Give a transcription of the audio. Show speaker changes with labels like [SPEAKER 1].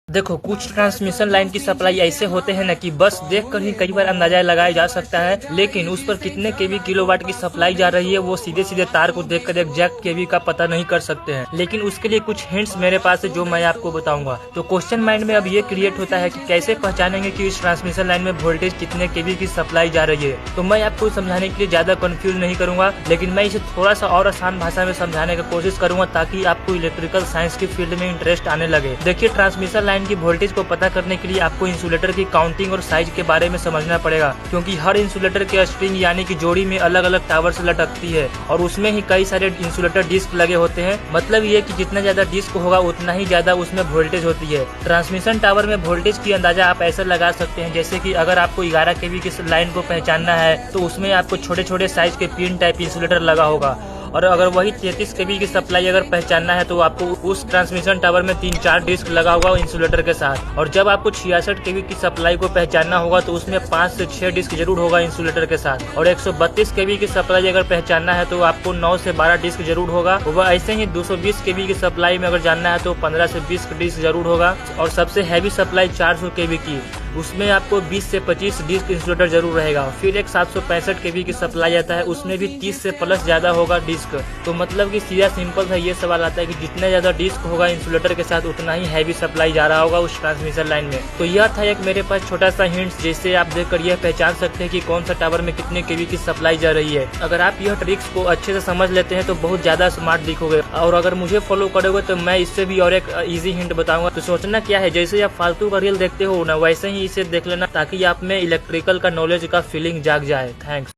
[SPEAKER 1] देखो, कुछ transmission line की सप्लाई ऐसे होते हैं ना कि बस देखकर ही कई बार अंदाजा लगाया जा सकता है, लेकिन उस पर कितने केवी किलोवाट की सप्लाई जा रही है वो सीधे सीधे तार को देखकर एग्जैक्ट केवी का पता नहीं कर सकते हैं। लेकिन उसके लिए कुछ हिंट्स मेरे पास है जो मैं आपको बताऊंगा। तो क्वेश्चन माइंड में अब ये क्रिएट होता है कि कैसे पहचानेंगे कि इस ट्रांसमिशन लाइन में वोल्टेज कितने केवी की सप्लाई जा रही है। तो मैं आपको समझाने के लिए ज्यादा कंफ्यूज नहीं करूंगा, लेकिन मैं इसे थोड़ा सा और आसान भाषा में समझाने की कोशिश करूंगा ताकि आपको इलेक्ट्रिकल साइंस की फील्ड में इंटरेस्ट आने लगे। देखिए, ट्रांसमिशन लाइन की वोल्टेज को पता करने के लिए आपको इंसुलेटर की काउंटिंग और साइज के बारे में समझना पड़ेगा, क्योंकि हर इंसुलेटर के स्ट्रिंग यानी कि जोड़ी में अलग अलग टावर से लटकती है और उसमें ही कई सारे इंसुलेटर डिस्क लगे होते हैं। मतलब ये कि जितना ज्यादा डिस्क होगा उतना ही ज्यादा उसमें वोल्टेज होती है। ट्रांसमिशन टावर में वोल्टेज की अंदाजा आप ऐसे लगा सकते हैं जैसे कि अगर आपको 11 केवी की लाइन को पहचानना है तो उसमें आपको छोटे छोटे साइज के पिन टाइप इंसुलेटर लगा होगा, और अगर वही 33 केवी की सप्लाई अगर पहचानना है तो आपको उस ट्रांसमिशन टावर में 3-4 डिस्क लगा होगा इंसुलेटर के साथ। और जब आपको 66 केवी की सप्लाई को पहचानना होगा तो उसमें 5 से 6 डिस्क जरूर होगा इंसुलेटर के साथ। और 132 केवी की सप्लाई अगर पहचानना है तो आपको 9 से 12 डिस्क जरूर होगा। वह ऐसे ही 220 केवी की सप्लाई में अगर जानना है तो 15 से 20 डिस्क जरूर होगा। और सबसे हैवी सप्लाई 400 केवी की, उसमें आपको 20 से 25 डिस्क इंसुलेटर जरूर रहेगा। फिर एक 765 केवी की सप्लाई आता है, उसमें भी 30 से प्लस ज्यादा होगा डिस्क। तो मतलब कि सीधा सिंपल है, ये सवाल आता है कि जितना ज्यादा डिस्क होगा इंसुलेटर के साथ उतना ही हैवी सप्लाई जा रहा होगा उस ट्रांसमिशन लाइन में। तो यह था एक मेरे पास छोटा सा हिंट्स, जिससे आप देखकर यह पहचान सकते हैं कि कौन सा टावर में कितने केवी की सप्लाई जा रही है। अगर आप यह ट्रिक्स को अच्छे से समझ लेते हैं तो बहुत ज्यादा स्मार्ट दिखोगे। और अगर मुझे फॉलो करोगे तो मैं इससे भी और एक इजी हिंट बताऊंगा। तो सोचना क्या है, जैसे आप फालतू का रील देखते हो ना, वैसे ही इसे देख लेना ताकि आप में इलेक्ट्रिकल का नॉलेज का फीलिंग जाग जाए। थैंक्स।